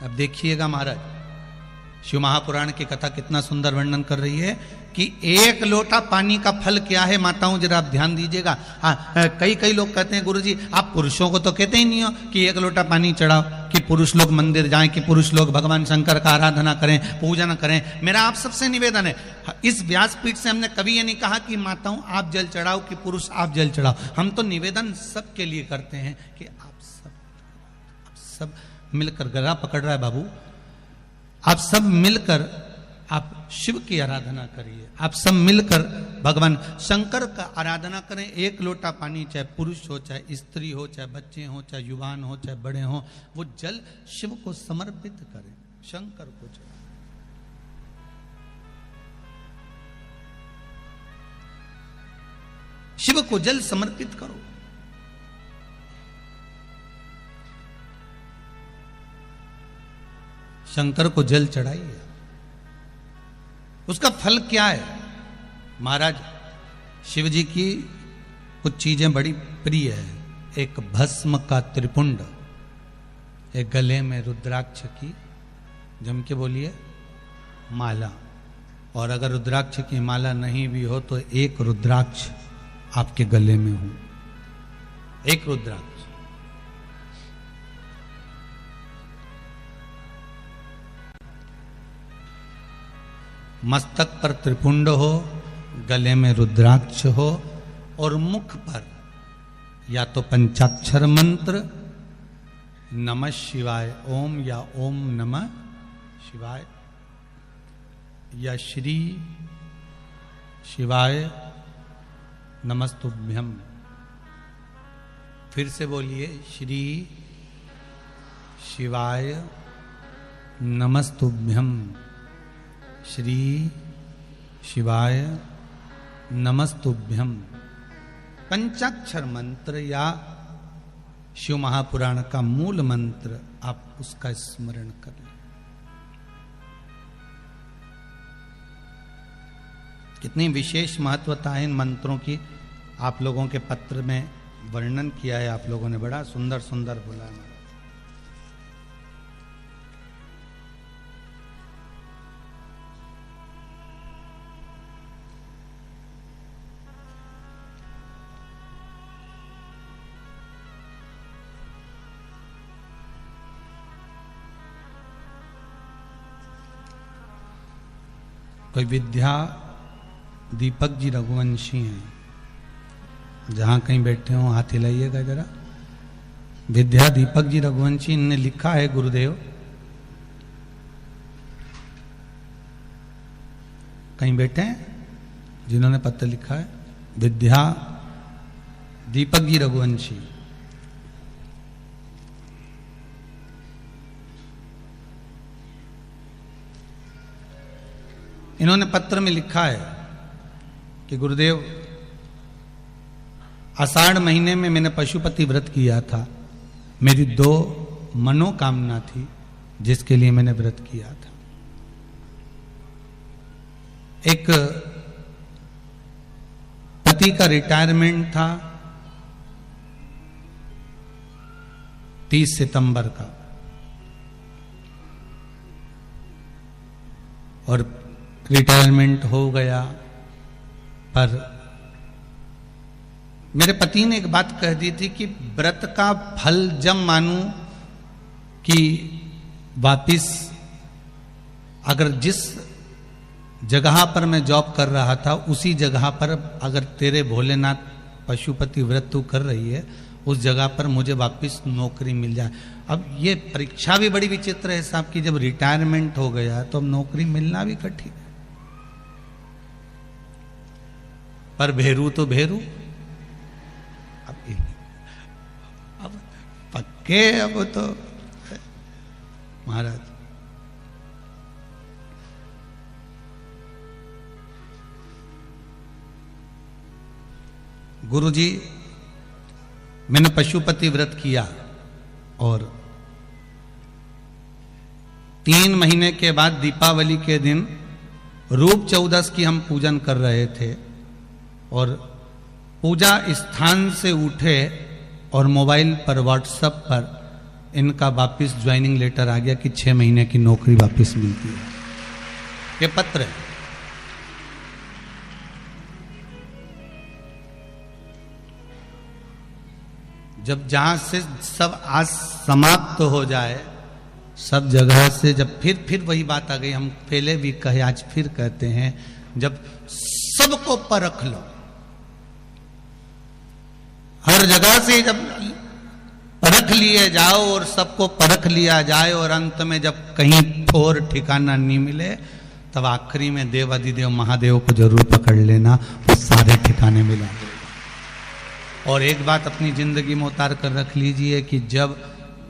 अब देखिएगा महाराज, शिव महापुराण की कथा कितना सुंदर वर्णन कर रही है कि एक लोटा पानी का फल क्या है। माताओं जरा आप ध्यान दीजिएगा। कई लोग कहते हैं गुरुजी आप पुरुषों को तो कहते ही नहीं हो कि एक लोटा पानी चढ़ाओ, कि पुरुष लोग मंदिर जाएं, कि पुरुष लोग भगवान शंकर का आराधना करें, पूजन करें। मेरा आप सबसे निवेदन है, इस व्यासपीठ से हमने कभी ये नहीं कहा कि माताओं आप जल चढ़ाओ, कि पुरुष आप जल चढ़ाओ। हम तो निवेदन सबके लिए करते हैं कि आप सब मिलकर, गला पकड़ रहा है बाबू, आप सब मिलकर आप शिव की आराधना करिए, आप सब मिलकर भगवान शंकर का आराधना करें। एक लोटा पानी, चाहे पुरुष हो, चाहे स्त्री हो, चाहे बच्चे हो, चाहे युवान हो, चाहे बड़े हो, वो जल शिव को समर्पित करें, शंकर को चढ़ाएं। शिव को जल समर्पित करो। शंकर को जल चढ़ाइए। उसका फल क्या है महाराज? शिव जी की कुछ चीजें बड़ी प्रिय है। एक भस्म का त्रिपुंड, एक गले में रुद्राक्ष की, जम के बोलिए, माला। और अगर रुद्राक्ष की माला नहीं भी हो तो एक रुद्राक्ष आपके गले में हो, एक रुद्राक्ष। मस्तक पर त्रिपुंड हो, गले में रुद्राक्ष हो, और मुख पर या तो पंचाक्षर मंत्र नमः शिवाय ओम, या ओम नमः शिवाय, या श्री शिवाय नमस्तुभ्यम। फिर से बोलिए, श्री शिवाय नमस्तुभ्यम, श्री शिवाय नमस्तुभ्यम। पंचाक्षर मंत्र या शिव महापुराण का मूल मंत्र आप उसका स्मरण कर लें। कितनी विशेष महत्वता है इन मंत्रों की, आप लोगों के पत्र में वर्णन किया है, आप लोगों ने बड़ा सुंदर सुंदर बोला है। कोई विद्या दीपक जी रघुवंशी हैं, जहां कहीं बैठे हो हाथ हिलाइएगा जरा। विद्या दीपक जी रघुवंशी ने लिखा है, गुरुदेव कहीं बैठे हैं जिन्होंने पत्र लिखा है, विद्या दीपक जी रघुवंशी। इन्होंने पत्र में लिखा है कि गुरुदेव, आषाढ़ महीने में मैंने पशुपति व्रत किया था। मेरी 2 मनोकामना थी जिसके लिए मैंने व्रत किया था। एक पति का रिटायरमेंट था 30 सितंबर का, और रिटायरमेंट हो गया। पर मेरे पति ने एक बात कह दी थी कि व्रत का फल जब मानूं कि वापिस, अगर जिस जगह पर मैं जॉब कर रहा था उसी जगह पर अगर तेरे भोलेनाथ पशुपति व्रत तू कर रही है, उस जगह पर मुझे वापस नौकरी मिल जाए। अब ये परीक्षा भी बड़ी विचित्र है साहब कि जब रिटायरमेंट हो गया तो अब नौकरी मिलना भी कठिन है। पर भेरू तो भेरू, अब पक्के, अब तो महाराज गुरुजी, मैंने पशुपति व्रत किया और 3 महीने के बाद दीपावली के दिन रूप चौदस की हम पूजन कर रहे थे, और पूजा स्थान से उठे और मोबाइल पर व्हाट्सएप पर इनका वापस ज्वाइनिंग लेटर आ गया कि 6 महीने की नौकरी वापस मिलती है। ये पत्र है। जब जहां से सब आज समाप्त हो जाए, सब जगह से जब फिर वही बात आ गई, हम पहले भी कहे आज फिर कहते हैं, जब सबको परख लो, हर जगह से जब परख लिए जाओ और सबको परख लिया जाए और अंत में जब कहीं ठोर ठिकाना नहीं मिले, तब आखिरी में देवाधिदेव महादेव को जरूर पकड़ लेना, वो सारे ठिकाने मिला देगा। और एक बात अपनी जिंदगी में उतार कर रख लीजिए कि जब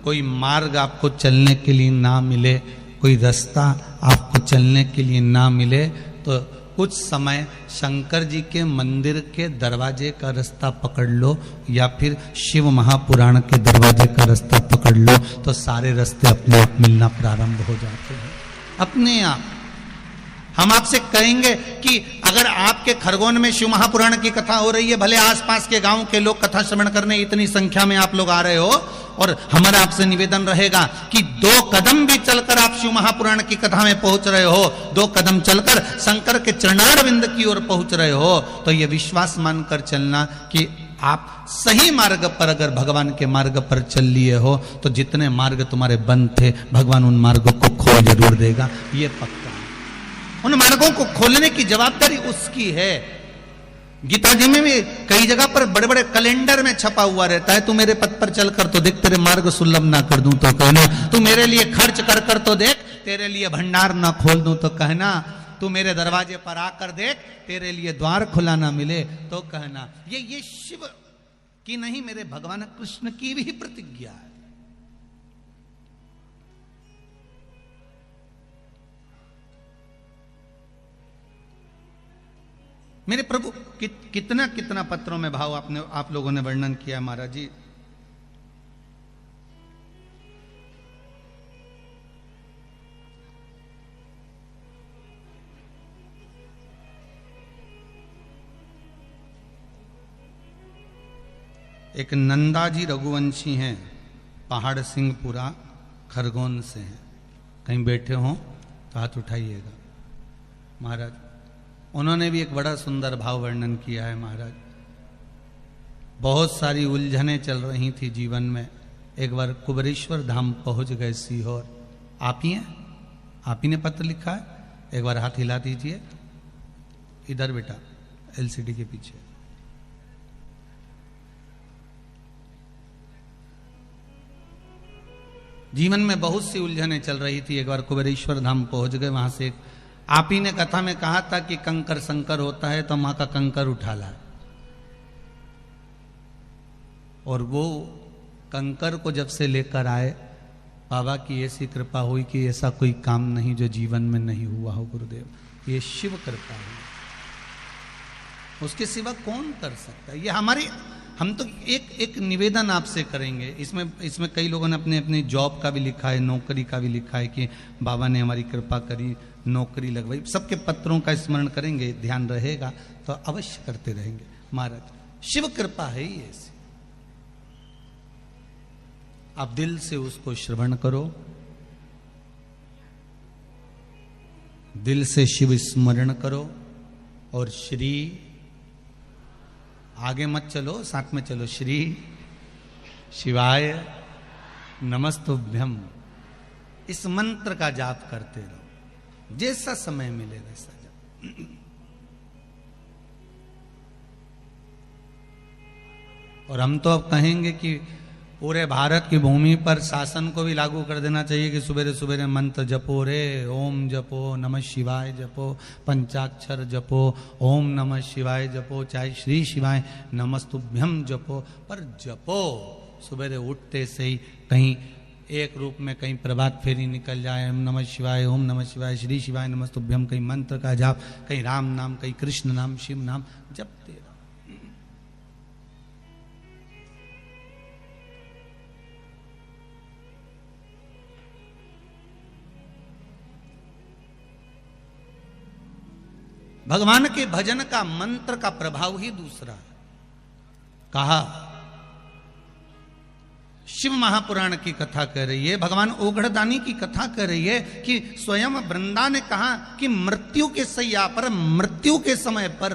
कोई मार्ग आपको चलने के लिए ना मिले, कोई रास्ता आपको चलने के लिए ना मिले, तो कुछ समय शंकर जी के मंदिर के दरवाजे का रास्ता पकड़ लो या फिर शिव महापुराण के दरवाजे का रास्ता पकड़ लो, तो सारे रास्ते अपने आप मिलना प्रारंभ हो जाते हैं अपने आप। हम आपसे कहेंगे कि अगर आपके खरगोन में शिव महापुराण की कथा हो रही है, भले आसपास के गांव के लोग कथा श्रवण करने इतनी संख्या में आप लोग आ रहे हो, और हमारा आपसे निवेदन रहेगा कि 2 कदम भी चलकर आप शिव महापुराण की कथा में पहुंच रहे हो, 2 कदम चलकर शंकर के चरणारविंद की ओर पहुंच रहे हो, तो यह विश्वास मानकर चलना कि आप सही मार्ग पर, अगर भगवान के मार्ग पर चल लिए हो, तो जितने मार्ग तुम्हारे बंद थे, भगवान उन मार्गों को खोल जरूर देगा, ये पक्का। उन मार्गों को खोलने की जवाबदारी उसकी है। गीता जी में भी कई जगह पर बड़े बड़े कैलेंडर में छपा हुआ रहता है, तू मेरे पथ पर चलकर तो देख, तेरे मार्ग सुलभ ना कर दूं तो कहना, तू मेरे लिए खर्च कर तो देख, तेरे लिए भंडार ना खोल दूं तो कहना, तू मेरे दरवाजे पर आकर देख, तेरे लिए द्वार खुला ना मिले तो कहना। ये शिव की नहीं, मेरे भगवान कृष्ण की भी प्रतिज्ञा है। मेरे प्रभु कितना कितना पत्रों में भाव आप लोगों ने वर्णन किया महाराज जी। एक नंदाजी रघुवंशी हैं, पहाड़ सिंहपुरा खरगोन से हैं, कहीं बैठे हों तो हाथ उठाइएगा महाराज। उन्होंने भी एक बड़ा सुंदर भाव वर्णन किया है महाराज। बहुत सारी उलझनें चल रही थी जीवन में, एक बार कुबरेश्वर धाम पहुंच गए सीहोर। आप ही हैं, आप ही ने पत्र लिखा है, एक बार हाथ हिला दीजिए, इधर बेटा एलसीडी के पीछे। जीवन में बहुत सी उलझनें चल रही थी, एक बार कुबरेश्वर धाम पहुंच गए। वहां से आप ही ने कथा में कहा था कि कंकर संकर होता है तो मां का कंकर उठा ला, और वो कंकर को जब से लेकर आए, बाबा की ऐसी कृपा हुई कि ऐसा कोई काम नहीं जो जीवन में नहीं हुआ हो गुरुदेव, ये शिव कृपा है, उसके सिवा कौन कर सकता है। ये हमारी, हम तो एक निवेदन आपसे करेंगे। इसमें कई लोगों ने अपने जॉब का भी लिखा है, नौकरी का भी लिखा है कि बाबा ने हमारी कृपा करी, नौकरी लगवाई। सबके पत्रों का स्मरण करेंगे, ध्यान रहेगा तो अवश्य करते रहेंगे महाराज। शिव कृपा है ही ऐसी, आप दिल से उसको श्रवण करो, दिल से शिव स्मरण करो, और श्री आगे मत चलो, साथ में चलो, श्री शिवाय नमस्तुभ्यम, इस मंत्र का जाप करते रहो, जैसा समय मिले वैसा जाप। और हम तो अब कहेंगे कि पूरे भारत की भूमि पर शासन को भी लागू कर देना चाहिए कि सुबेरे सुबेरे मंत्र जपो रे, ओम जपो, नमः शिवाय जपो, पंचाक्षर जपो, ओम नमः शिवाय जपो, चाहे श्री शिवाय नमस्तुभ्यम जपो, पर जपो सुबेरे उठते से ही। कहीं एक रूप में कहीं प्रभात फेरी निकल जाए, ओम नमः शिवाय, ओम नमः शिवाय, श्री शिवाय नमस्तुभ्यम, कहीं मंत्र का जाप, कहीं राम नाम, कहीं कृष्ण नाम, शिव नाम जपते रहो। भगवान के भजन का मंत्र का प्रभाव ही दूसरा है। कहा शिव महापुराण की कथा कह रही है, भगवान ओघड़दानी की कथा कह रही है कि स्वयं वृंदा ने कहा कि मृत्यु के सैया पर, मृत्यु के समय पर,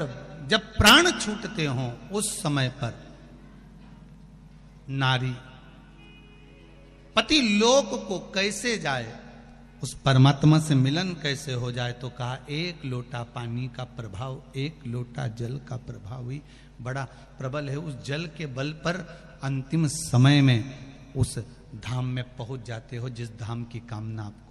जब प्राण छूटते हों उस समय पर नारी पति लोक को कैसे जाए, उस परमात्मा से मिलन कैसे हो जाए, तो कहा एक लोटा पानी का प्रभाव, एक लोटा जल का प्रभाव ही बड़ा प्रबल है। उस जल के बल पर अंतिम समय में उस धाम में पहुंच जाते हो जिस धाम की कामना आपको